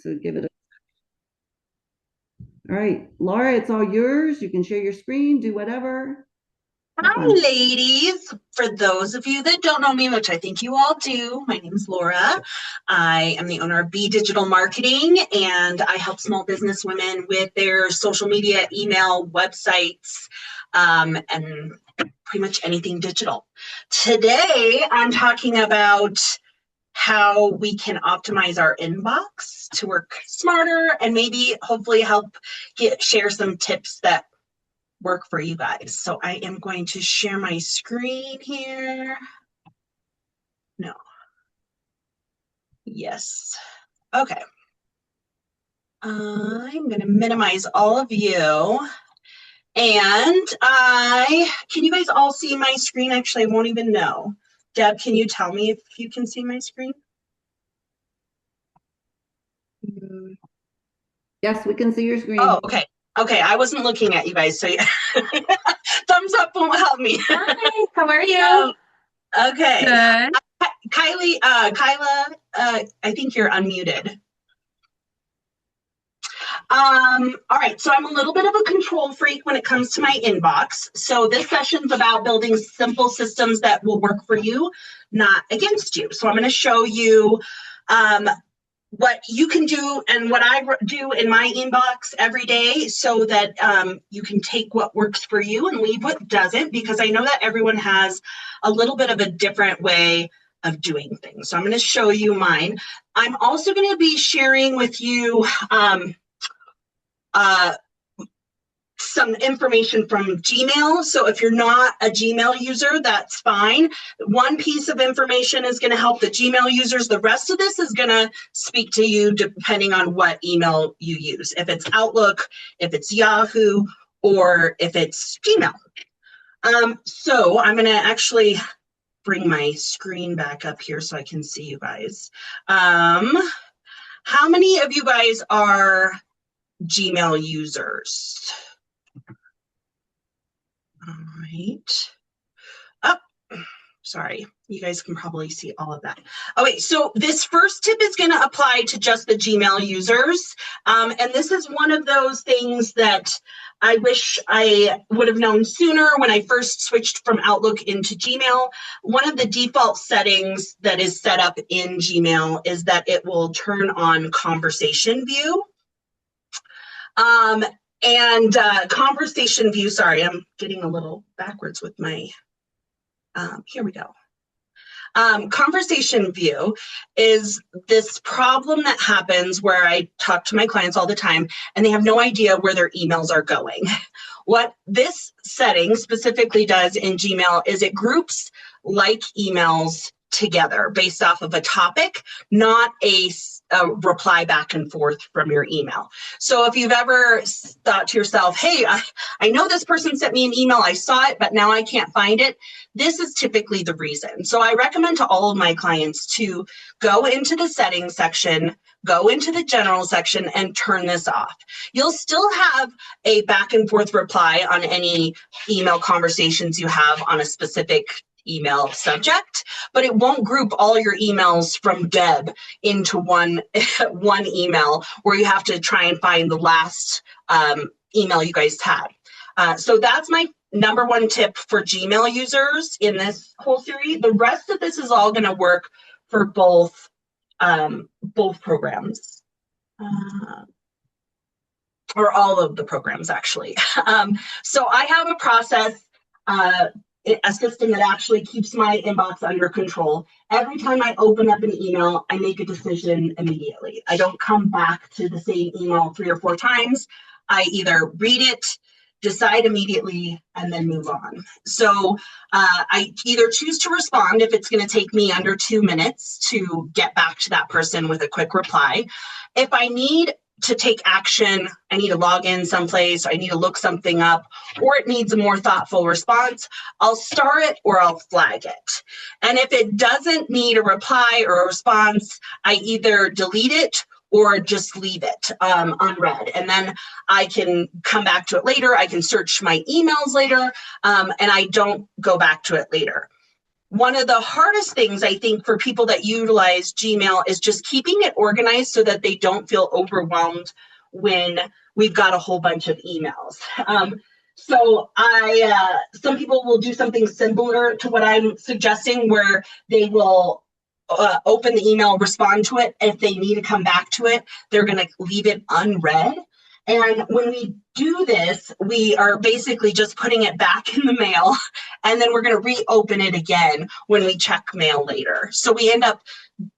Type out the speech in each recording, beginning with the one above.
So give it a, all right, Laura, it's all yours. You can share your screen, do whatever. Have Hi, fun. ladies. For those of you that don't know me, which I think you all do, my name is Laura. I am the owner of B Digital Marketing, and I help small business women with their social media, email, websites, and pretty much anything digital. Today, I'm talking about how we can optimize our inbox to work smarter and maybe hopefully help share some tips that work for you guys. So I am going to share my screen here. No. Yes. Okay. I'm going to minimize all of you. And can you guys all see my screen? Actually, I won't even know. Deb, can you tell me if you can see my screen? Yes, we can see your Oh, screen. okay. Okay, I wasn't looking at you guys, so thumbs up won't help me. Hi, how are you? Okay. Good. Kyla, I think you're unmuted. All right, so I'm a little bit of a control freak when it comes to my inbox. So this session's about building simple systems that will work for you, not against you. So I'm going to show you what you can do and what I do in my inbox every day so that you can take what works for you and leave what doesn't, because I know that everyone has a little bit of a different way of doing things. So I'm going to show you mine. I'm also going to be sharing with you some information from Gmail. So if you're not a Gmail user, that's fine. One piece of information is going to help the Gmail users. The rest of this is going to speak to you depending on what email you use. If it's Outlook, if it's Yahoo, or if it's Gmail. So I'm going to actually bring my screen back up here so I can see you guys. How many of you guys are Gmail users? All right. Oh, sorry. You guys can probably see all of that. Okay, so this first tip is going to apply to just the Gmail users. And this is one of those things that I wish I would have known sooner when I first switched from Outlook into Gmail. One of the default settings that is set up in Gmail is that it will turn on conversation view. And conversation view, sorry, I'm getting a little backwards with my, here we go. Conversation view is this problem that happens where I talk to my clients all the time and they have no idea where their emails are going. What this setting specifically does in Gmail is it groups like emails together based off of a topic, not a reply back and forth from your email. So if you've ever thought to yourself, hey, I know this person sent me an email, I saw it, but now I can't find it, this is typically the reason. So I recommend to all of my clients to go into the settings section, go into the general section and turn this off. You'll still have a back and forth reply on any email conversations you have on a specific email subject, but it won't group all your emails from Deb into one email where you have to try and find the last email you guys had. So that's my number one tip for Gmail users in this whole series. The rest of this is all going to work for both programs. Or all of the programs, actually. So I have a process, a system that actually keeps my inbox under control. Every time I open up an email, I make a decision immediately. I don't come back to the same email 3 or 4 times. I either read it, decide immediately, and then move on. So I either choose to respond if it's going to take me under 2 minutes to get back to that person with a quick reply. If I need to take action, I need to log in someplace, I need to look something up, or it needs a more thoughtful response, I'll star it or I'll flag it. And if it doesn't need a reply or a response, I either delete it or just leave it unread. And then I can come back to it later. I can search my emails later, and I don't go back to it later. one of the hardest things I think for people that utilize Gmail is just keeping it organized so that they don't feel overwhelmed when we've got a whole bunch of emails. So some people will do something similar to what I'm suggesting, where they will open the email, respond to it. If they need to come back to it, they're going to leave it unread. And when we do this, we are basically just putting it back in the mail, and then we're going to reopen it again when we check mail later. So we end up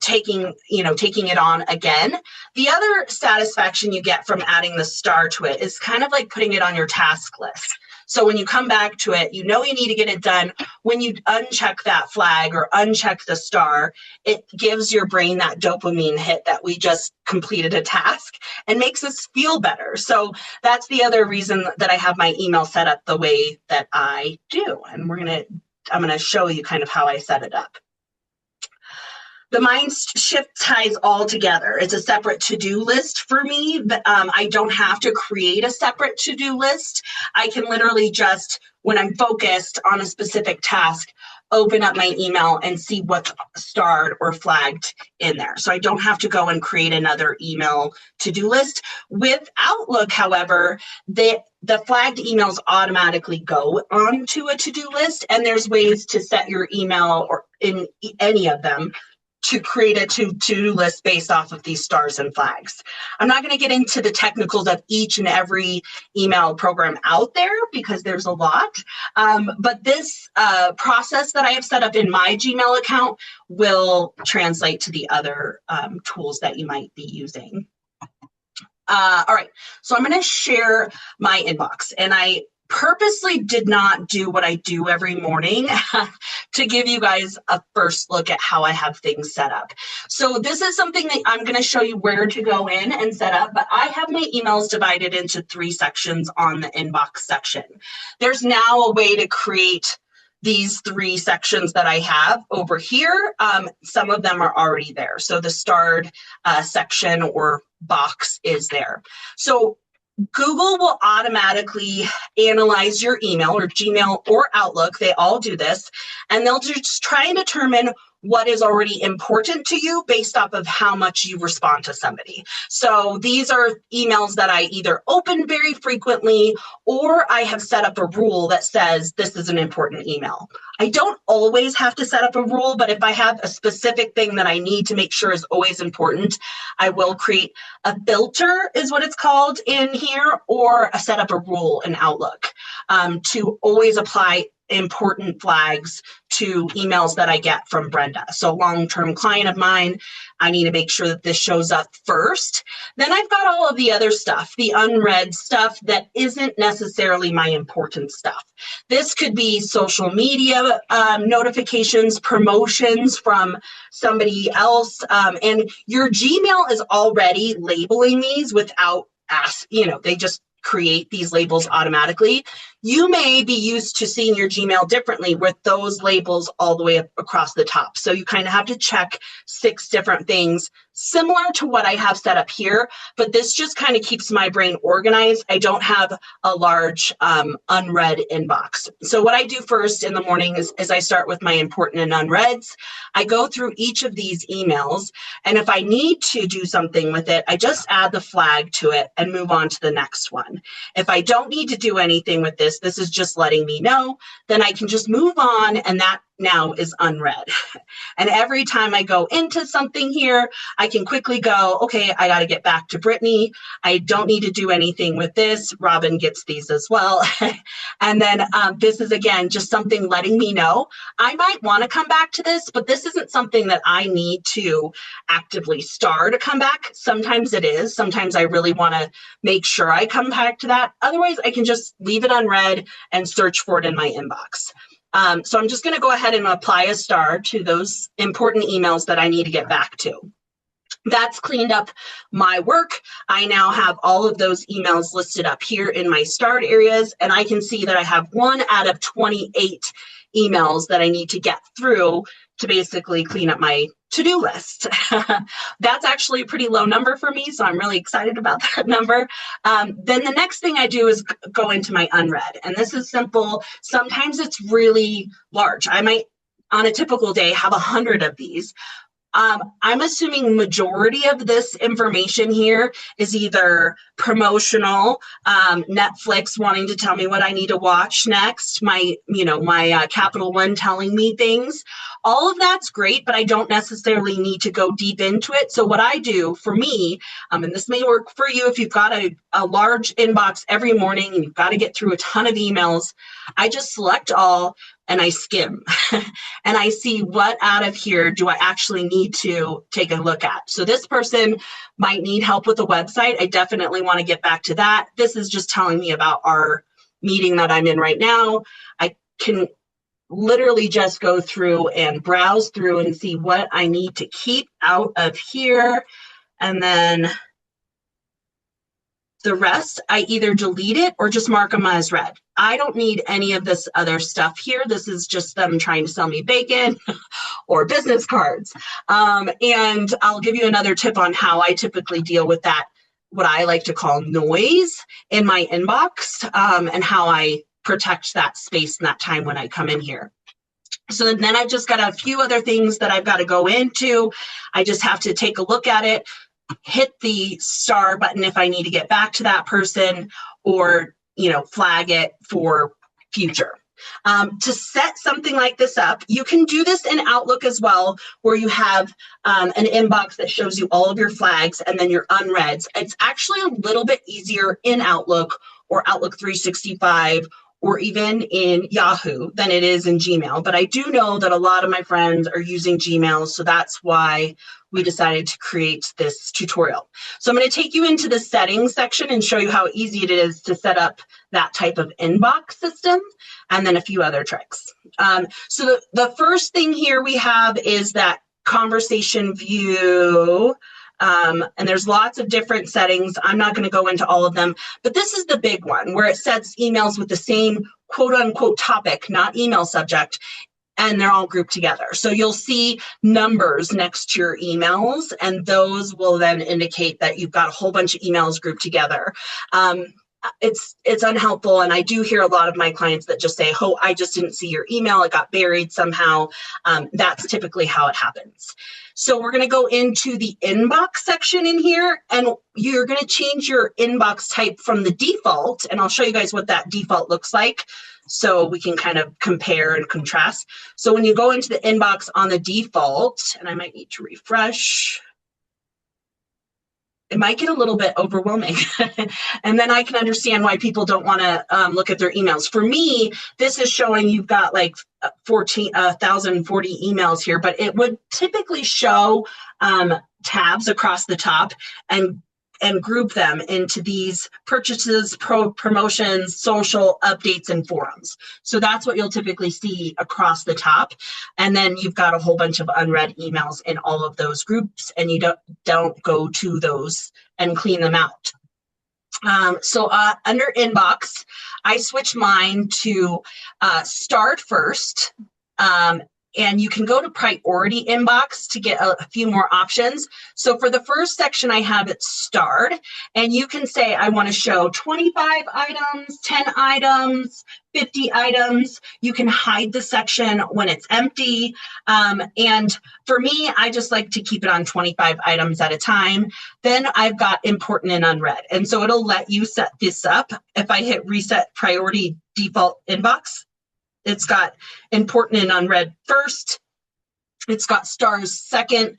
taking it on again. The other satisfaction you get from adding the star to it is kind of like putting it on your task list. So when you come back to it, you know you need to get it done. When you uncheck that flag or uncheck the star, it gives your brain that dopamine hit that we just completed a task and makes us feel better. So that's the other reason that I have my email set up the way that I do. And I'm gonna show you kind of how I set it up. The mind shift ties all together. It's a separate to-do list for me, but I don't have to create a separate to-do list. I can literally just, when I'm focused on a specific task, open up my email and see what's starred or flagged in there. So I don't have to go and create another email to-do list. With Outlook, however, the flagged emails automatically go onto a to-do list, and there's ways to set your email or in any of them to create a to-do list based off of these stars and flags. I'm not going to get into the technicals of each and every email program out there because there's a lot, but this process that I have set up in my Gmail account will translate to the other tools that you might be using. All right, so I'm going to share my inbox, and I purposely did not do what I do every morning to give you guys a first look at how I have things set up. So this is something that I'm going to show you where to go in and set up, but I have my emails divided into 3 sections on the inbox section. There's now a way to create these 3 sections that I have over here. Some of them are already there. So the starred section or box is there. So Google will automatically analyze your email, or Gmail or Outlook. They all do this, and they'll just try and determine what is already important to you based off of how much you respond to somebody. So these are emails that I either open very frequently, or I have set up a rule that says this is an important email. I don't always have to set up a rule, but if I have a specific thing that I need to make sure is always important, I will create a filter, is what it's called in here, or set up a rule in Outlook to always apply important flags to emails that I get from Brenda. So long-term client of mine, I need to make sure that this shows up first. Then I've got all of the other stuff, the unread stuff that isn't necessarily my important stuff. This could be social media notifications, promotions from somebody else, and your Gmail is already labeling these without they just create these labels automatically. You may be used to seeing your Gmail differently with those labels all the way up across the top. So you kind of have to check 6 different things similar to what I have set up here, but this just kind of keeps my brain organized. I don't have a large unread inbox. So what I do first in the morning is I start with my important and unreads. I go through each of these emails, and if I need to do something with it, I just add the flag to it and move on to the next one. If I don't need to do anything with this is just letting me know, then I can just move on, and that now is unread. And every time I go into something here, I can quickly go, okay, I got to get back to Brittany. I don't need to do anything with this. Robin gets these as well. And then this is, again, just something letting me know. I might want to come back to this, but this isn't something that I need to actively star to come back. Sometimes it is. Sometimes I really want to make sure I come back to that. Otherwise, I can just leave it unread and search for it in my inbox. So I'm just going to go ahead and apply a star to those important emails that I need to get back to. That's cleaned up my work. I now have all of those emails listed up here in my starred areas, and I can see that I have 1 out of 28 emails that I need to get through to basically clean up my to-do list. That's actually a pretty low number for me, so I'm really excited about that number. Then the next thing I do is go into my unread, and this is simple. Sometimes it's really large. I might on a typical day have 100 of these. I'm assuming majority of this information here is either promotional, Netflix wanting to tell me what I need to watch next, my Capital One telling me things. All of that's great, but I don't necessarily need to go deep into it. So what I do for me, and this may work for you if you've got a large inbox every morning and you've got to get through a ton of emails, I just select all and I skim and I see what out of here do I actually need to take a look at. So this person might need help with a website. I definitely want to get back to that. This is just telling me about our meeting that I'm in right now. I can literally just go through and browse through and see what I need to keep out of here. And then the rest, I either delete it or just mark them as read. I don't need any of this other stuff here. This is just them trying to sell me bacon or business cards. And I'll give you another tip on how I typically deal with that, what I like to call noise in my inbox, and how I protect that space and that time when I come in here. So then I've just got a few other things that I've got to go into. I just have to take a look at it, hit the star button if I need to get back to that person, or flag it for future. To set something like this up, you can do this in Outlook as well, where you have an inbox that shows you all of your flags and then your unreads. It's actually a little bit easier in Outlook or Outlook 365 or even in Yahoo than it is in Gmail. But I do know that a lot of my friends are using Gmail, so that's why we decided to create this tutorial. So I'm going to take you into the settings section and show you how easy it is to set up that type of inbox system, and then a few other tricks. So the first thing here we have is that conversation view. And there's lots of different settings. I'm not going to go into all of them, but this is the big one where it sets emails with the same quote unquote topic, not email subject, and they're all grouped together. So you'll see numbers next to your emails, and those will then indicate that you've got a whole bunch of emails grouped together. It's unhelpful, and I do hear a lot of my clients that just say, oh, I just didn't see your email, it got buried somehow. That's typically how it happens. So we're going to go into the inbox section in here, and you're going to change your inbox type from the default, and I'll show you guys what that default looks like so we can kind of compare and contrast. So when you go into the inbox on the default, and I might need to refresh, it might get a little bit overwhelming. And then I can understand why people don't want to look at their emails. For me, this is showing you've got like 1,040 emails here, but it would typically show tabs across the top and group them into these purchases, promotions, social updates, and forums. So that's what you'll typically see across the top. And then you've got a whole bunch of unread emails in all of those groups, and you don't go to those and clean them out. So under inbox, I switched mine to start first. And you can go to priority inbox to get a few more options. So for the first section, I have it start, and you can say, I want to show 25 items, 10 items, 50 items. You can hide the section when it's empty. And for me, I just like to keep it on 25 items at a time. Then I've got important and unread. And so it'll let you set this up. If I hit reset priority default inbox, it's got important and unread first. It's got stars second.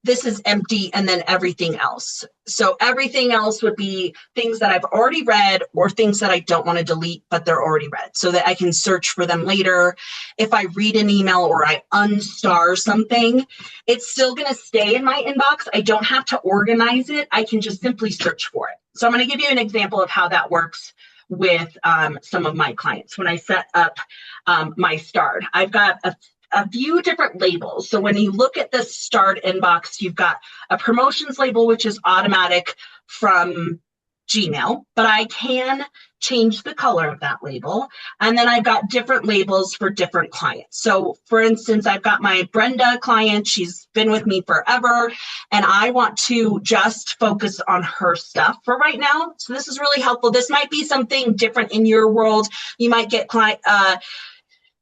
This is empty, and then everything else. So everything else would be things that I've already read or things that I don't want to delete, but they're already read, so that I can search for them later. If I read an email or I unstar something, it's still going to stay in my inbox. I don't have to organize it. I can just simply search for it. So I'm going to give you an example of how that works with some of my clients. When I set up my start, I've got a few different labels. So when you look at the start inbox, you've got a promotions label, which is automatic from Gmail, but I can change the color of that label. And then I've got different labels for different clients. So for instance, I've got my Brenda client. She's been with me forever, and I want to just focus on her stuff for right now. So this is really helpful. This might be something different in your world. You might get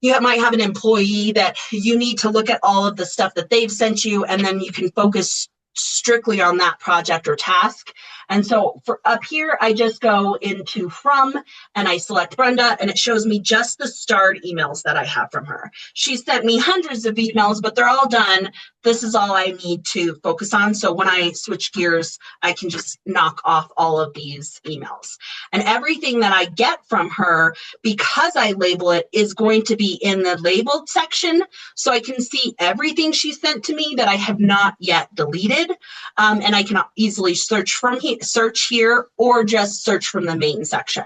You might have an employee that you need to look at all of the stuff that they've sent you, and then you can focus strictly on that project or task. And so for up here, I just go into from and I select Brenda, and it shows me just the starred emails that I have from her. She sent me hundreds of emails, but they're all done. This is all I need to focus on. So when I switch gears, I can just knock off all of these emails. And everything that I get from her, because I label it, is going to be in the labeled section. So I can see everything she sent to me that I have not yet deleted. And I can easily search here, or just search from the main section.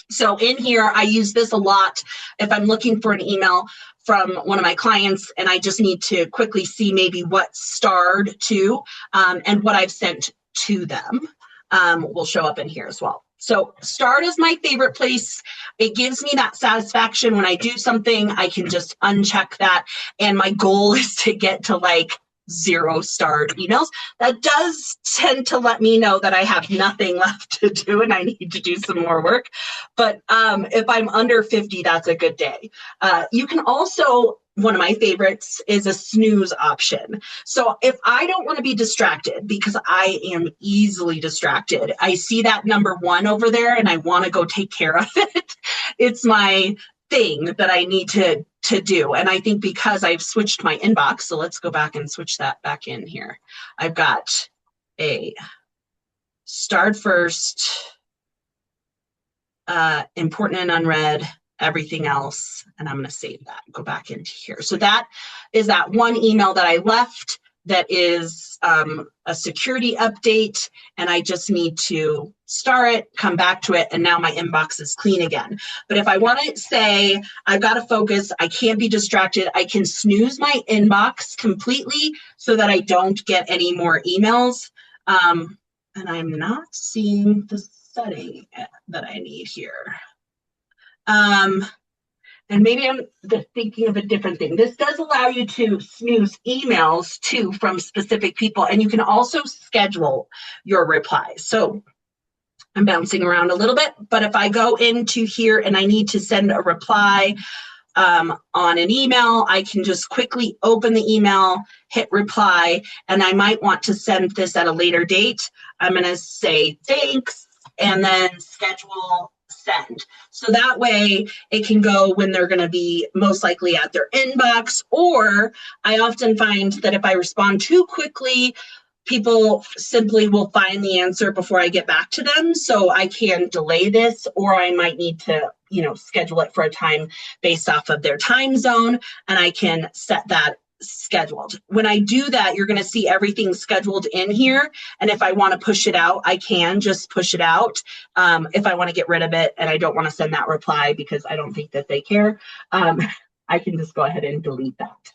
So in here, I use this a lot if I'm looking for an email from one of my clients and I just need to quickly see maybe what's starred to, and what I've sent to them will show up in here as well. So starred is my favorite place. It gives me that satisfaction when I do something, I can just uncheck that. And my goal is to get to like 0 starred emails. That does tend to let me know that I have nothing left to do and I need to do some more work. But if I'm under 50, that's a good day. You can also, one of my favorites is a snooze option. So if I don't want to be distracted, because I am easily distracted, I see that number 1 over there and I want to go take care of it. It's my thing that I need to do. And I think because I've switched my inbox, so let's go back and switch that back in here. I've got a starred first, important and unread, everything else, and I'm going to save that, go back into here. So that is that one email that I left that is a security update, and I just need to star it, come back to it, and now my inbox is clean again. But if I want to say, I've got to focus, I can't be distracted, I can snooze my inbox completely so that I don't get any more emails. And I'm not seeing the setting that I need here. And maybe I'm thinking of a different thing. This does allow you to snooze emails too from specific people, and you can also schedule your replies. So I'm bouncing around a little bit, but if I go into here and I need to send a reply on an email, I can just quickly open the email, hit reply, and I might want to send this at a later date. I'm going to say thanks and then schedule send. So that way it can go when they're going to be most likely at their inbox, or I often find that if I respond too quickly, people simply will find the answer before I get back to them. So I can delay this, or I might need to, schedule it for a time based off of their time zone, and I can set that scheduled. When I do that, you're going to see everything scheduled in here. And if I want to push it out, I can just push it out. If I want to get rid of it and I don't want to send that reply because I don't think that they care, I can just go ahead and delete that.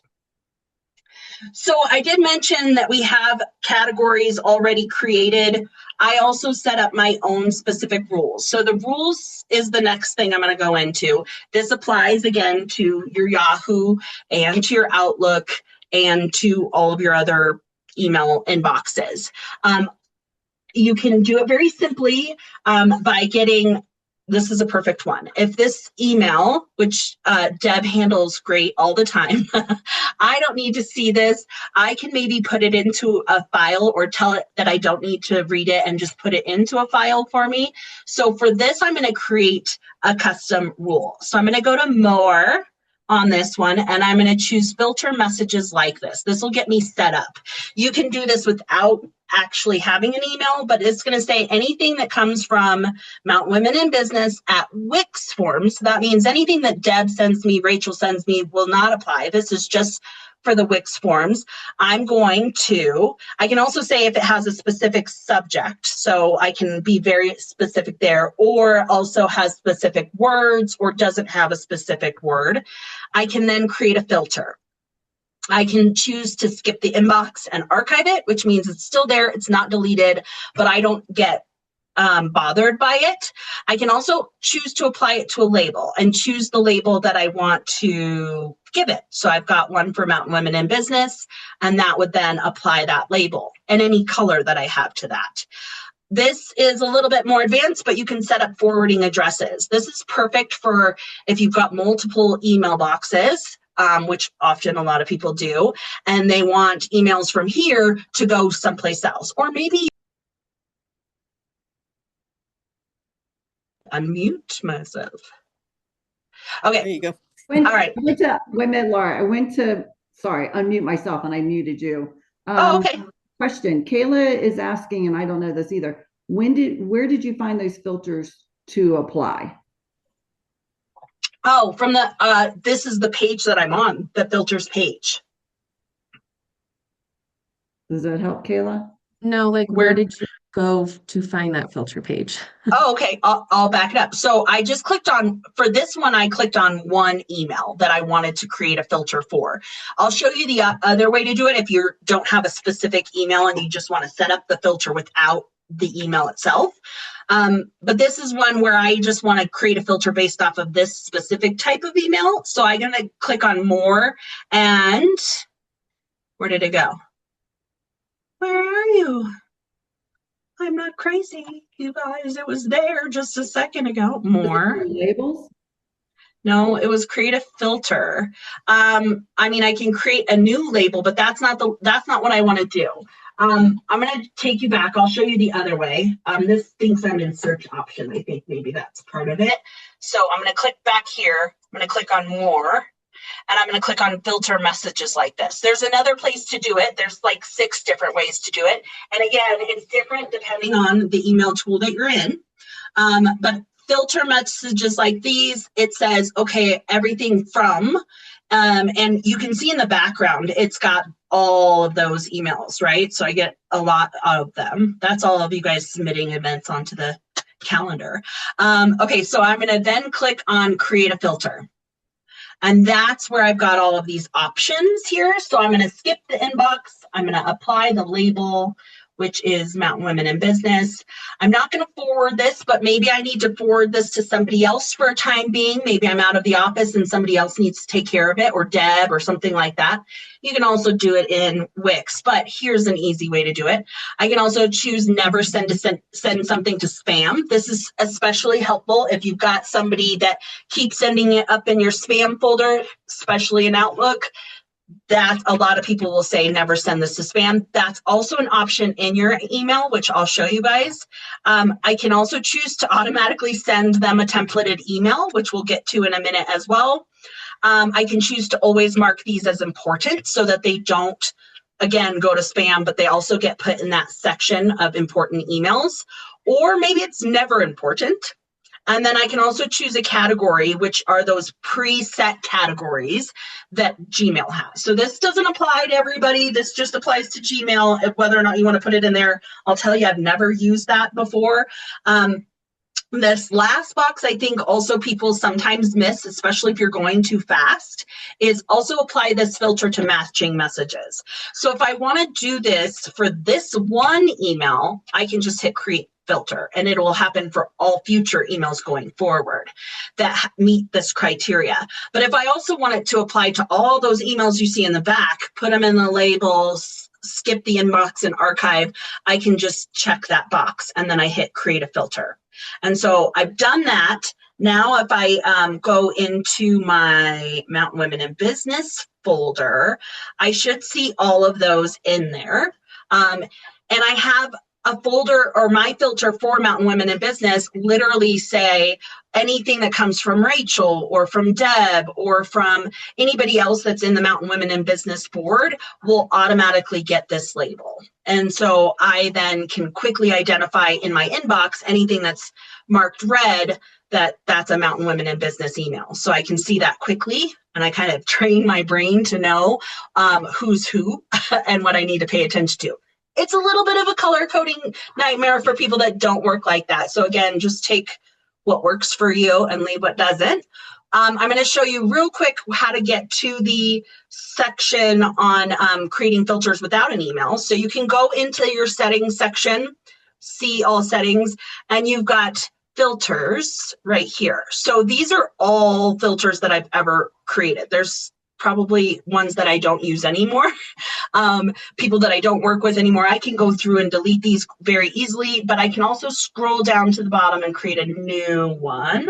So I did mention that we have categories already created. I also set up my own specific rules. So the rules is the next thing I'm going to go into. This applies again to your Yahoo and to your Outlook and to all of your other email inboxes. You can do it very simply by getting, this is a perfect one. If this email, which Deb handles great all the time, I don't need to see this. I can maybe put it into a file or tell it that I don't need to read it and just put it into a file for me. So for this, I'm going to create a custom rule. So I'm going to go to More on this one, and I'm going to choose filter messages like this. This will get me set up. You can do this without actually having an email, but it's going to say anything that comes from Mountain Women in Business at Wix forms. So that means anything that Deb sends me, Rachel sends me, will not apply. This is just for the Wix forms. I can also say if it has a specific subject, so I can be very specific there, or also has specific words or doesn't have a specific word. I can then create a filter. I can choose to skip the inbox and archive it, which means it's still there, it's not deleted, but I don't get bothered by it. I can also choose to apply it to a label and choose the label that I want to give it. So I've got one for Mountain Women in Business, and that would then apply that label and any color that I have to that. This is a little bit more advanced, but you can set up forwarding addresses. This is perfect for if you've got multiple email boxes, which often a lot of people do, and they want emails from here to go someplace else. Or maybe unmute myself. Okay. There you go. All right. Wait a minute, Laura. Sorry, unmute myself and I muted you. Oh, okay. Question. Kayla is asking, and I don't know this either. Where did you find those filters to apply? Oh, from this is the page that I'm on, the filters page. Does that help, Kayla? No, like where did you go to find that filter page? Oh, okay. I'll back it up. So I just clicked on, for this one, I clicked on one email that I wanted to create a filter for. I'll show you the other way to do it if you don't have a specific email and you just want to set up the filter without the email itself. But this is one where I just want to create a filter based off of this specific type of email. So I'm going to click on more, and where did it go? Where are you? I'm not crazy, you guys. It was there just a second ago. More. Labels? No, it was create a filter. I mean, I can create a new label, but that's not what I want to do. I'm going to take you back. I'll show you the other way. This thinks I'm in search option. I think maybe that's part of it. So I'm going to click back here. I'm going to click on more, and I'm going to click on filter messages like this. There's another place to do it. There's like 6 different ways to do it. And again, it's different depending on the email tool that you're in. But filter messages like these, it says, okay, everything from, and you can see in the background, it's got all of those emails, right? So I get a lot of them. That's all of you guys submitting events onto the calendar. Okay, so I'm gonna then click on create a filter. And that's where I've got all of these options here. So I'm gonna skip the inbox. I'm gonna apply the label, which is Mountain Women in Business. I'm not going to forward this, but maybe I need to forward this to somebody else for a time being. Maybe I'm out of the office and somebody else needs to take care of it, or Deb or something like that. You can also do it in Wix, but here's an easy way to do it. I can also choose never send something to spam. This is especially helpful if you've got somebody that keeps sending it up in your spam folder, especially in Outlook. That a lot of people will say never send this to spam. That's also an option in your email, which I'll show you guys. I can also choose to automatically send them a templated email, which we'll get to in a minute as well. I can choose to always mark these as important so that they don't, again, go to spam, but they also get put in that section of important emails. Or maybe it's never important. And then I can also choose a category, which are those preset categories that Gmail has. So this doesn't apply to everybody. This just applies to Gmail. Whether or not you want to put it in there, I'll tell you, I've never used that before. This last box, I think also people sometimes miss, especially if you're going too fast, is also apply this filter to matching messages. So if I want to do this for this one email, I can just hit create filter, and it will happen for all future emails going forward that meet this criteria. But if I also want it to apply to all those emails you see in the back, put them in the labels, skip the inbox and archive, I can just check that box, and then I hit create a filter. And so I've done that. Now, if I go into my Mountain Women in Business folder, I should see all of those in there. And I have a folder, or my filter for Mountain Women in Business literally say anything that comes from Rachel or from Deb or from anybody else that's in the Mountain Women in Business board will automatically get this label. And so I then can quickly identify in my inbox anything that's marked red that's a Mountain Women in Business email. So I can see that quickly, and I kind of train my brain to know who's who and what I need to pay attention to. It's a little bit of a color coding nightmare for people that don't work like that. So again, just take what works for you and leave what doesn't. I'm going to show you real quick how to get to the section on creating filters without an email. So you can go into your settings section, see all settings, and you've got filters right here. So these are all filters that I've ever created. There's probably ones that I don't use anymore, people that I don't work with anymore. I can go through and delete these very easily, but I can also scroll down to the bottom and create a new one.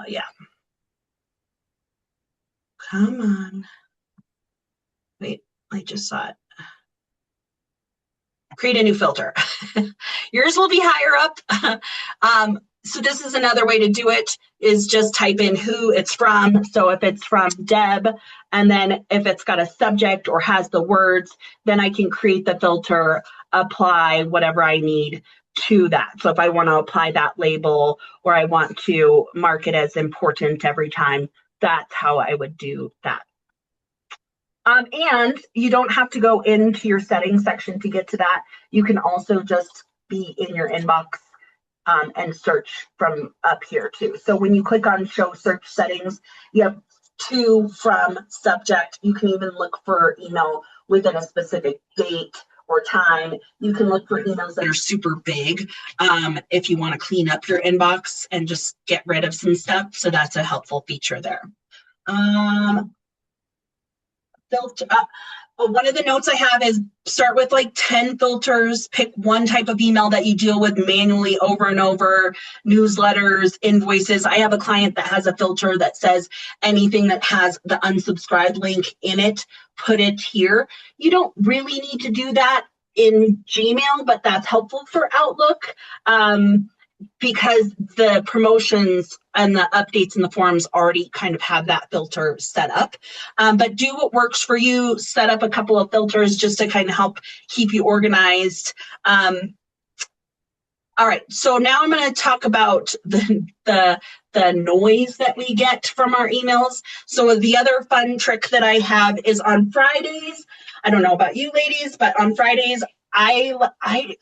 Yeah. Come on. Wait, I just saw it. Create a new filter. Yours will be higher up. So this is another way to do it, is just type in who it's from. So if it's from Deb, and then if it's got a subject or has the words, then I can create the filter, apply whatever I need to that. So if I want to apply that label, or I want to mark it as important every time, that's how I would do that. And you don't have to go into your settings section to get to that. You can also just be in your inbox and search from up here too. So when you click on show search settings, you have to from subject. You can even look for email within a specific date or time. You can look for emails that are super big if you want to clean up your inbox and just get rid of some stuff. So that's a helpful feature there. Filter. One of the notes I have is start with like 10 filters, pick one type of email that you deal with manually over and over, newsletters, invoices. I have a client that has a filter that says anything that has the unsubscribe link in it, put it here. You don't really need to do that in Gmail, but that's helpful for Outlook. Because the promotions and the updates in the forums already kind of have that filter set up. But do what works for you. Set up a couple of filters just to kind of help keep you organized. All right, so now I'm going to talk about the noise that we get from our emails. So the other fun trick that I have is on Fridays. I don't know about you ladies, but on Fridays, I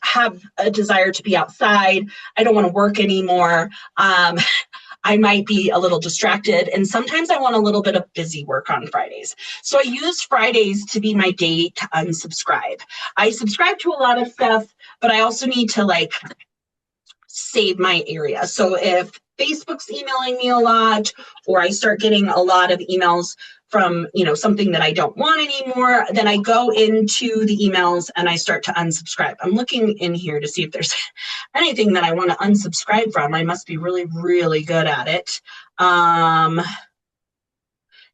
have a desire to be outside. I don't want to work anymore. I might be a little distracted, and sometimes I want a little bit of busy work on Fridays. So I use Fridays to be my day to unsubscribe. I subscribe to a lot of stuff, but I also need to like save my area. So if Facebook's emailing me a lot, or I start getting a lot of emails from, something that I don't want anymore, then I go into the emails and I start to unsubscribe. I'm looking in here to see if there's anything that I want to unsubscribe from. I must be really, really good at it.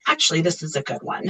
Actually, this is a good one.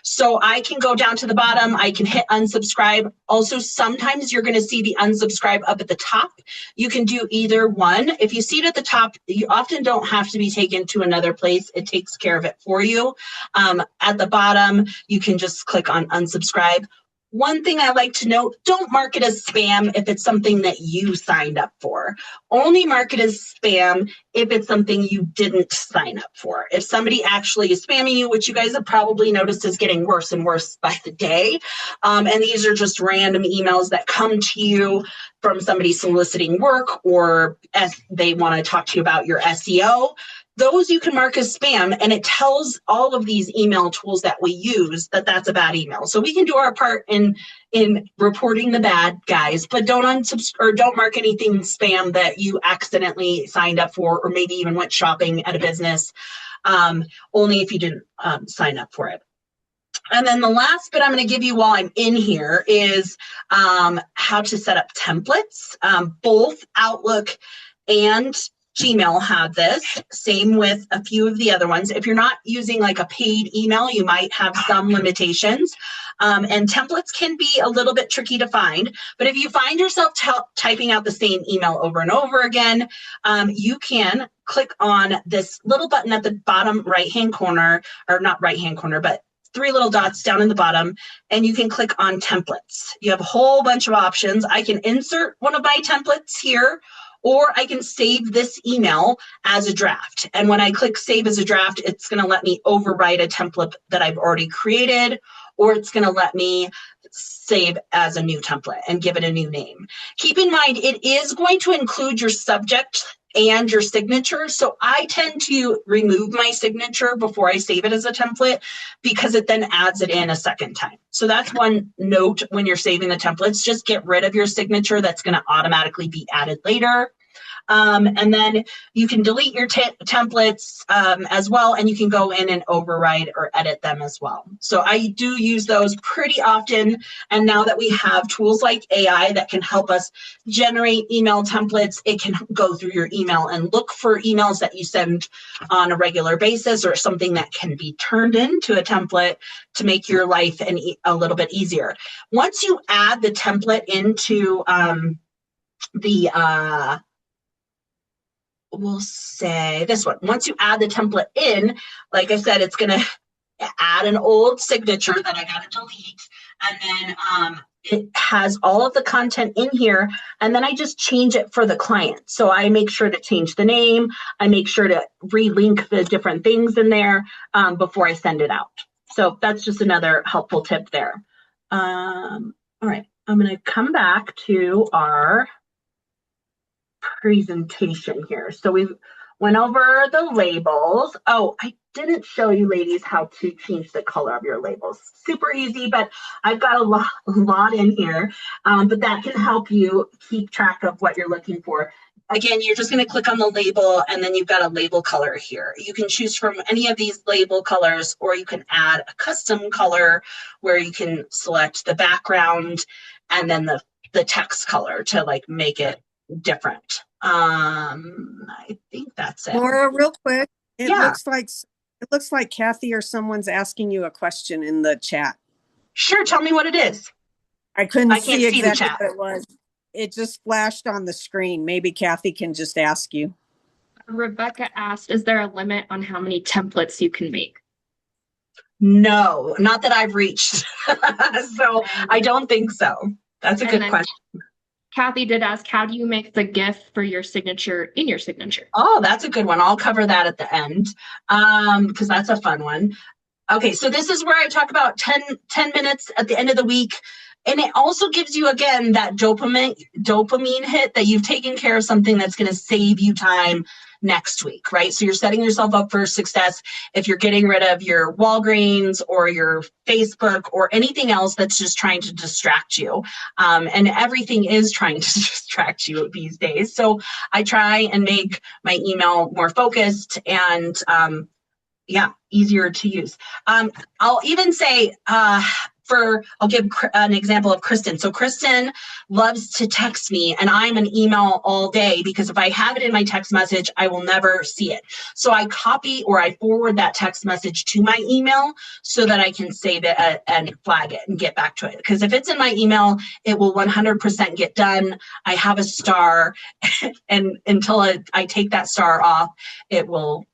So I can go down to the bottom. I can hit unsubscribe. Also, sometimes you're going to see the unsubscribe up at the top. You can do either one. If you see it at the top, you often don't have to be taken to another place. It takes care of it for you. At the bottom, you can just click on unsubscribe. One thing I like to note, don't mark it as spam if it's something that you signed up for. Only mark it as spam if it's something you didn't sign up for. If somebody actually is spamming you, which you guys have probably noticed is getting worse and worse by the day, and these are just random emails that come to you from somebody soliciting work, or as they want to talk to you about your SEO, those you can mark as spam, and it tells all of these email tools that we use that that's a bad email. So we can do our part in reporting the bad guys, but don't unsubscribe or don't mark anything spam that you accidentally signed up for, or maybe even went shopping at a business, only if you didn't sign up for it. And then the last bit I'm going to give you while I'm in here is how to set up templates. Both Outlook and Gmail have this, same with a few of the other ones. If you're not using like a paid email, you might have some limitations. And templates can be a little bit tricky to find, but if you find yourself typing out the same email over and over again, you can click on this little button at the bottom right-hand corner, or not right-hand corner, but 3 little dots down in the bottom, and you can click on templates. You have a whole bunch of options. I can insert one of my templates here, or I can save this email as a draft. And when I click save as a draft, it's gonna let me overwrite a template that I've already created, or it's gonna let me save as a new template and give it a new name. Keep in mind, it is going to include your subject and your signature. So I tend to remove my signature before I save it as a template, because it then adds it in a second time. So that's one note when you're saving the templates. Just get rid of your signature. That's going to automatically be added later. And then you can delete your templates as well, and you can go in and override or edit them as well. So I do use those pretty often. And now that we have tools like AI that can help us generate email templates, it can go through your email and look for emails that you send on a regular basis or something that can be turned into a template to make your life a little bit easier. Once you add the template into we'll say this one. Once you add the template in, like I said, it's going to add an old signature that I got to delete. And then it has all of the content in here. And then I just change it for the client. So I make sure to change the name. I make sure to relink the different things in there before I send it out. So that's just another helpful tip there. All right, I'm going to come back to our presentation here. So we went over the labels. Oh, I didn't show you ladies how to change the color of your labels. Super easy, but I've got a lot in here, but that can help you keep track of what you're looking for. Again, you're just going to click on the label and then you've got a label color here. You can choose from any of these label colors, or you can add a custom color where you can select the background and then the text color to like make it different. I think that's it. Laura, real quick, it Yeah. looks like Kathy or someone's asking you a question in the chat. Sure, tell me what it is. I couldn't I can't see see the exactly chat. what it was. It just flashed on the screen. Maybe Kathy can just ask you. Rebecca asked, is there a limit on how many templates you can make? No, not that I've reached. So I don't think so. That's a good question. Kathy did ask, how do you make the GIF for your signature in your signature? Oh, that's a good one. I'll cover that at the end because that's a fun one. Okay, so this is where I talk about 10 minutes at the end of the week. And it also gives you, again, that dopamine hit that you've taken care of something that's going to save you time next week, right? So you're setting yourself up for success if you're getting rid of your Walgreens or your Facebook or anything else that's just trying to distract you. And everything is trying to distract you these days. So I try and make my email more focused and easier to use. I'll even say, I'll give an example of Kristen. So Kristen loves to text me and I'm an email all day because if I have it in my text message, I will never see it. So I copy or I forward that text message to my email so that I can save it and flag it and get back to it. Because if it's in my email, it will 100% get done. I have a star and until I take that star off, it will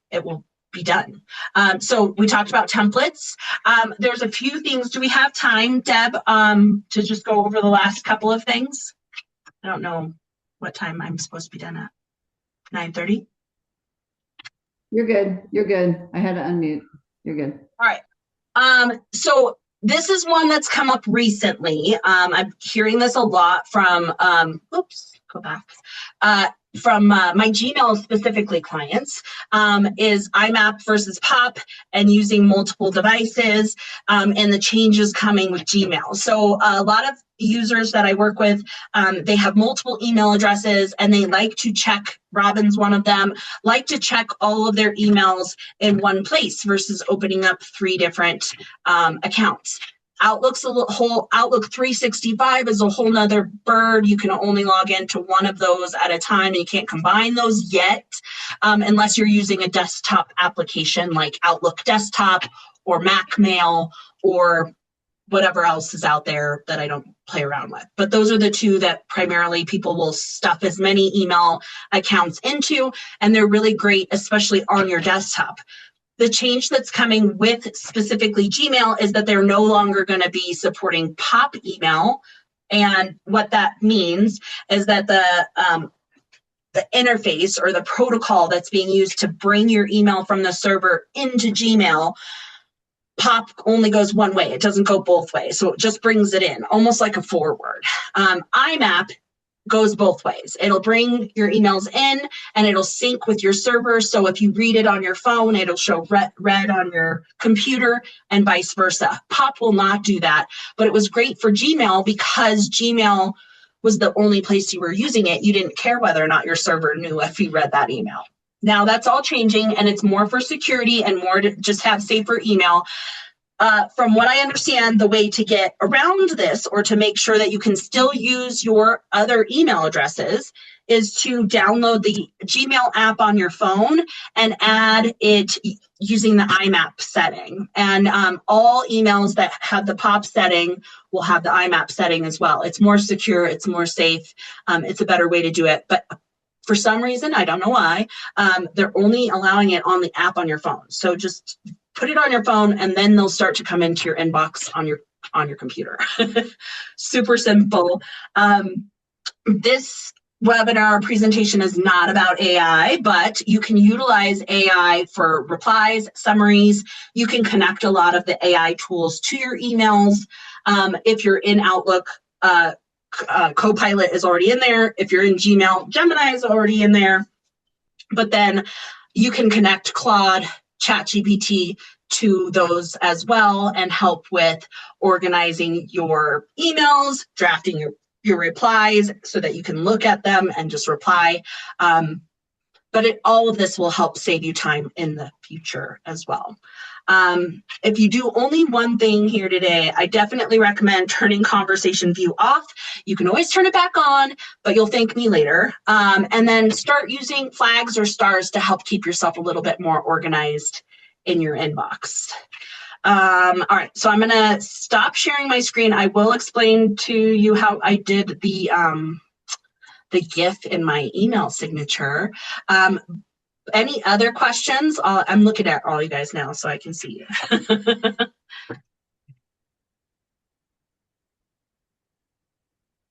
be done. So we talked about templates. There's a few things. Do we have time, Deb, to just go over the last couple of things? I don't know what time I'm supposed to be done at. 9:30? You're good. You're good. I had to unmute. You're good. All right. So this is one that's come up recently. I'm hearing this a lot from, go back. From my Gmail specifically clients is IMAP versus POP and using multiple devices and the changes coming with Gmail. So a lot of users that I work with, they have multiple email addresses and they like to check, Robin's one of them, like to check all of their emails in one place versus opening up 3 different accounts. Outlook 365 is a whole nother bird. You can only log into one of those at a time and you can't combine those yet unless you're using a desktop application like Outlook Desktop or Mac Mail or whatever else is out there that I don't play around with. But those are the 2 that primarily people will stuff as many email accounts into, and they're really great, especially on your desktop. The change that's coming with specifically Gmail is that they're no longer going to be supporting POP email. And what that means is that the interface or the protocol that's being used to bring your email from the server into Gmail, POP only goes one way. It doesn't go both ways. So it just brings it in, almost like a forward. IMAP goes both ways. It'll bring your emails in and it'll sync with your server. So if you read it on your phone, it'll show red on your computer and vice versa. POP will not do that, but it was great for Gmail because Gmail was the only place you were using it, you didn't care whether or not your server knew if you read that email. Now that's all changing, and it's more for security and more to just have safer email. From what I understand, the way to get around this, or to make sure that you can still use your other email addresses, is to download the Gmail app on your phone and add it using the IMAP setting. And all emails that have the POP setting will have the IMAP setting as well. It's more secure, it's more safe, it's a better way to do it. But for some reason, I don't know why, they're only allowing it on the app on your phone. So just put it on your phone, and then they'll start to come into your inbox on your computer. Super simple. This webinar presentation is not about AI, but you can utilize AI for replies, summaries. You can connect a lot of the AI tools to your emails. If you're in Outlook, Copilot is already in there. If you're in Gmail, Gemini is already in there. But then you can connect Claude, ChatGPT to those as well, and help with organizing your emails, drafting your replies so that you can look at them and just reply. But all of this will help save you time in the future as well. If you do only one thing here today, I definitely recommend turning conversation view off. You can always turn it back on, but you'll thank me later. And then start using flags or stars to help keep yourself a little bit more organized in your inbox. All right, so I'm gonna stop sharing my screen. I will explain to you how I did the GIF in my email signature. Any other questions? I'm looking at all you guys now so I can see you.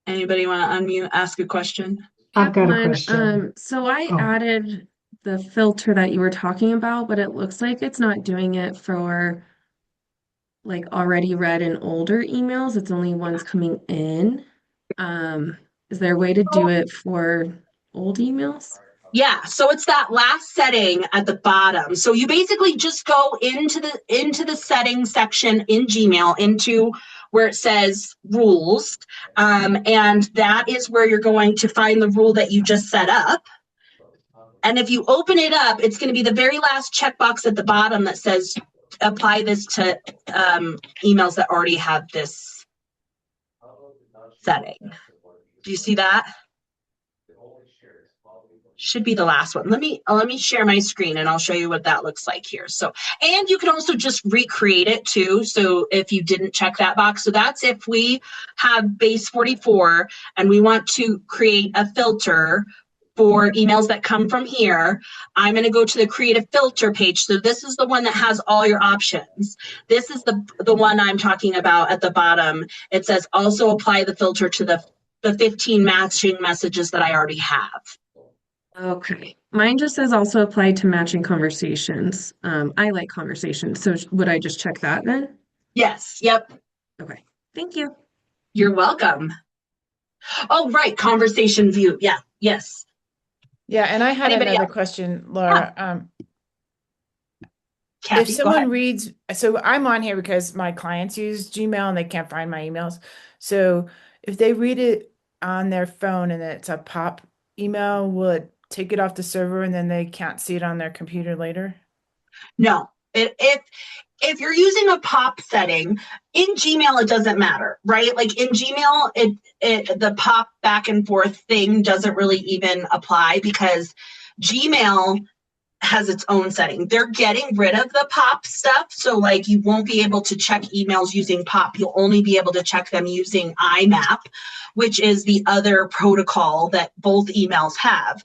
Anybody want to unmute, ask a question? I've got a One, question. so I Oh. added the filter that you were talking about, but it looks like it's not doing it for like already read and older emails. It's only ones coming in. Is there a way to do it for old emails? Yeah, so it's that last setting at the bottom. So you basically just go into the settings section in Gmail, into where it says rules, and that is where you're going to find the rule that you just set up. And if you open it up, it's going to be the very last checkbox at the bottom that says apply this to emails that already have this setting. Do you see that? Should be the last one. Let me share my screen and I'll show you what that looks like here. So, and you can also just recreate it too. So if you didn't check that box, so that's if we have base 44 and we want to create a filter for emails that come from here, I'm going to go to the create a filter page. So this is the one that has all your options. This is the one I'm talking about at the bottom. It says also apply the filter to the 15 matching messages that I already have. Okay. Mine just says also apply to matching conversations. I like conversations, so would I just check that then? Yes. Yep. Okay. Thank you. You're welcome. Oh, right. Conversation view. Yeah. Yes. Yeah, and I had Anybody another else? question, Laura. Kathy, If go someone ahead. reads, so I'm on here because my clients use Gmail and they can't find my emails. So if they read it on their phone and it's a pop email, will it take it off the server and then they can't see it on their computer later? No. If you're using a pop setting in Gmail, it doesn't matter, right? Like in Gmail, the pop back and forth thing doesn't really even apply because Gmail has its own setting. They're getting rid of the pop stuff. So like you won't be able to check emails using pop. You'll only be able to check them using IMAP, which is the other protocol that both emails have.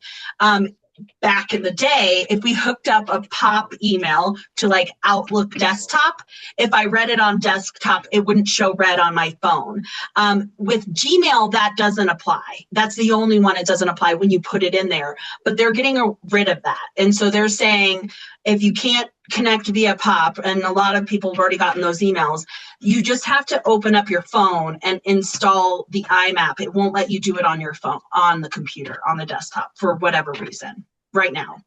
Back in the day, if we hooked up a pop email to like Outlook desktop, if I read it on desktop, it wouldn't show red on my phone. With Gmail, that doesn't apply. That's the only one it doesn't apply when you put it in there, but they're getting rid of that. And so they're saying, if you can't connect via pop, and a lot of people have already gotten those emails, you just have to open up your phone and install the IMAP. It won't let you do it on your phone, on the computer, on the desktop for whatever reason right now.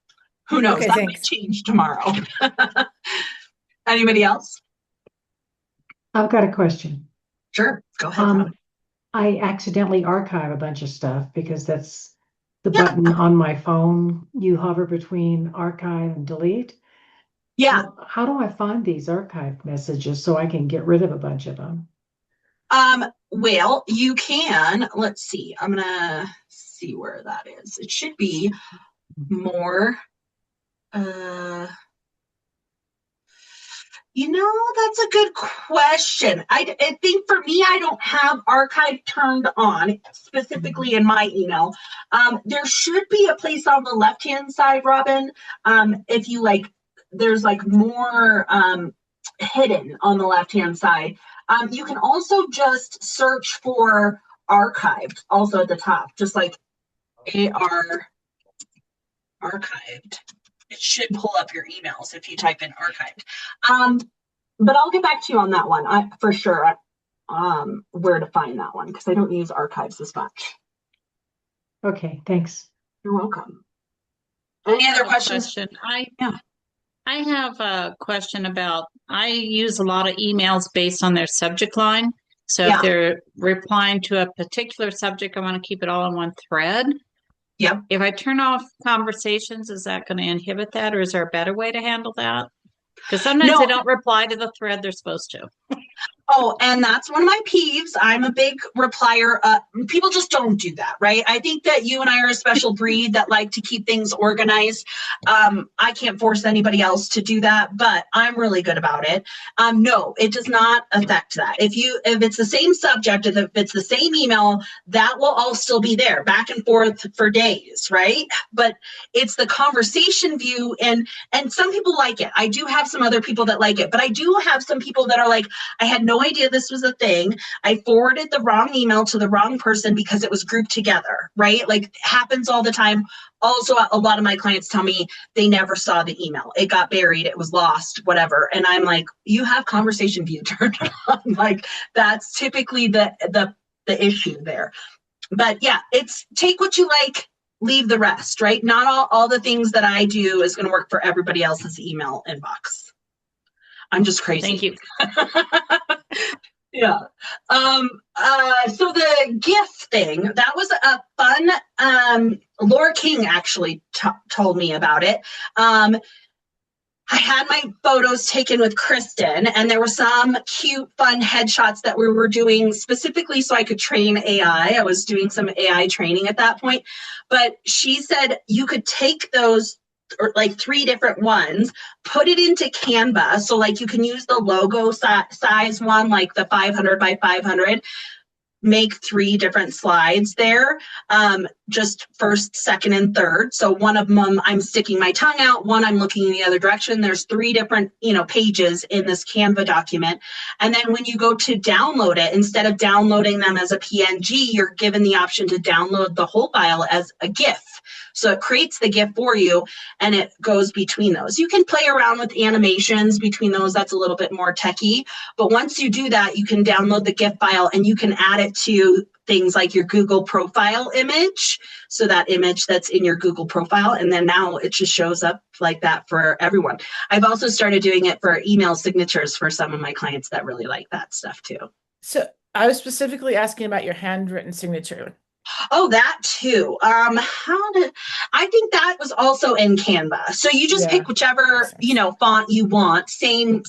Who knows? Okay, That thanks. might change tomorrow. Anybody else? I've got a question. Sure, go ahead. Robin. I accidentally archive a bunch of stuff because that's the Yeah. button on my phone. You hover between archive and delete. Yeah. Well, how do I find these archived messages so I can get rid of a bunch of them? Well, you can, let's see, I'm gonna see where that is. It should be more, that's a good question. I think for me, I don't have archive turned on specifically in my email. There should be a place on the left-hand side, Robin. If you like, there's like more hidden on the left-hand side. You can also just search for archived also at the top, just like AR archived. It should pull up your emails if you type in archived. But I'll get back to you on that one for sure, where to find that one because I don't use archives as much. Okay, thanks. You're welcome. Any other questions? I have a question about, I use a lot of emails based on their subject line. So Yeah. if they're replying to a particular subject, I want to keep it all in one thread. Yep. If I turn off conversations, is that going to inhibit that, or is there a better way to handle that? Because sometimes they don't reply to the thread they're supposed to. Oh, and that's one of my peeves. I'm a big replier. People just don't do that, right? I think that you and I are a special breed that like to keep things organized. I can't force anybody else to do that, but I'm really good about it. No, it does not affect that. If it's the same subject, if it's the same email, that will all still be there, back and forth for days, right? But it's the conversation view, and some people like it. I do have some other people that like it, but I do have some people that are like, I had no idea this was a thing. I forwarded the wrong email to the wrong person because it was grouped together, right? Like, it happens all the time. Also, a lot of my clients tell me they never saw the email. It got buried, it was lost, whatever. And I'm like, you have conversation view turned on. Like, that's typically the issue there. But yeah, it's take what you like, leave the rest, right? Not all the things that I do is going to work for everybody else's email inbox. I'm just crazy. Thank you. Yeah. So the GIF thing, that was a fun, Laura King actually told me about it. I had my photos taken with Kristen, and there were some cute, fun headshots that we were doing specifically so I could train AI. I was doing some AI training at that point, but she said you could take those, or like 3 different ones, put it into Canva. So like you can use the logo size one, like the 500 by 500, make 3 different slides there, just first, second, and third. So one of them, I'm sticking my tongue out, one I'm looking in the other direction. There's 3 different, pages in this Canva document. And then when you go to download it, instead of downloading them as a PNG, you're given the option to download the whole file as a GIF. So it creates the GIF for you, and it goes between those. You can play around with animations between those. That's a little bit more techie. But once you do that, you can download the GIF file, and you can add it to things like your Google profile image. So that image that's in your Google profile, and then now it just shows up like that for everyone. I've also started doing it for email signatures for some of my clients that really like that stuff too. So I was specifically asking about your handwritten signature. Oh, that too. I think that was also in Canva. So you just pick whichever, font you want, same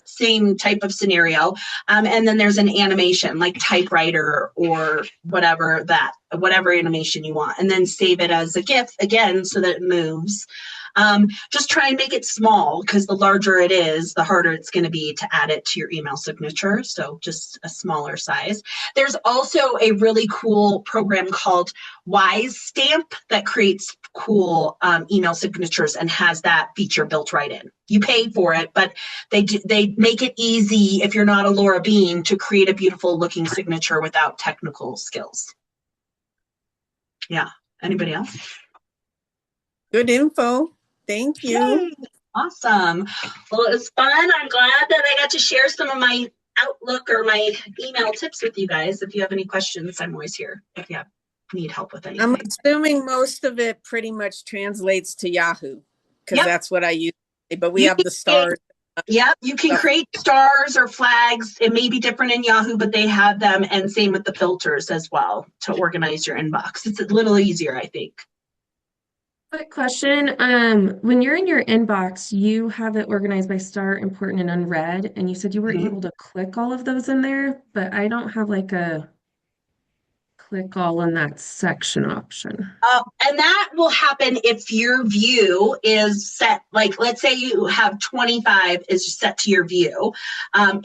type of scenario. And then there's an animation like typewriter or whatever animation you want, and then save it as a GIF again so that it moves. Just try and make it small, because the larger it is, the harder it's going to be to add it to your email signature. So just a smaller size. There's also a really cool program called Wise Stamp that creates cool email signatures and has that feature built right in. You pay for it, but they make it easy, if you're not a Laura Bean, to create a beautiful looking signature without technical skills. Yeah. Anybody else? Good info. Thank you. Yay. Awesome. Well, it was fun. I'm glad that I got to share some of my Outlook or my email tips with you guys. If you have any questions, I'm always here if you need help with anything. I'm assuming most of it pretty much translates to Yahoo, because that's what I use. But we have the stars Yep, you can create stars or flags. It may be different in Yahoo, but they have them, and same with the filters as well to organize your inbox. It's a little easier, I think. Quick question. When you're in your inbox, you have it organized by star, important, and unread, and you said you were Mhm. able to click all of those in there, but I don't have like a click all in that section option. And that will happen if your view is set, like let's say you have 25 is set to your view.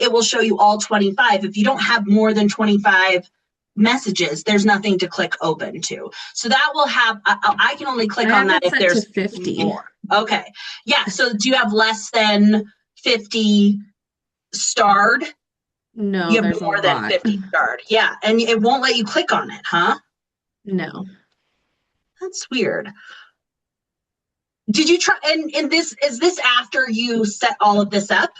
It will show you all 25. If you don't have more than 25 messages, there's nothing to click open to. So that will have, I can only click I on have that it if set there's to 50. more. Okay. Yeah. So do you have less than 50 starred? No, You have there's a more than lot. 50 starred. Yeah. And it won't let you click on it, huh? No. That's weird. Did you try, and this, is this after you set all of this up?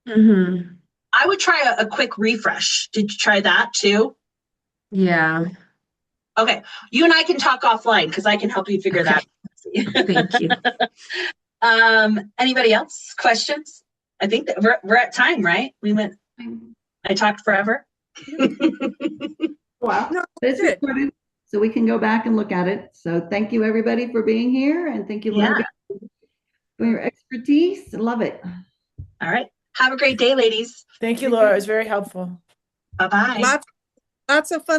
Mm-hmm. I would try a quick refresh. Did you try that too? Yeah. Okay. You and I can talk offline because I can help you figure that out. Thank you. Anybody else? Questions? I think that we're at time, right? I talked forever. Wow. No, It's good. recorded, so we can go back and look at it. So thank you, everybody, for being here, and thank you, Linda, for your expertise. Love it. All right. Have a great day, ladies. Thank you, Laura. It was very helpful. Bye-bye. Lots of fun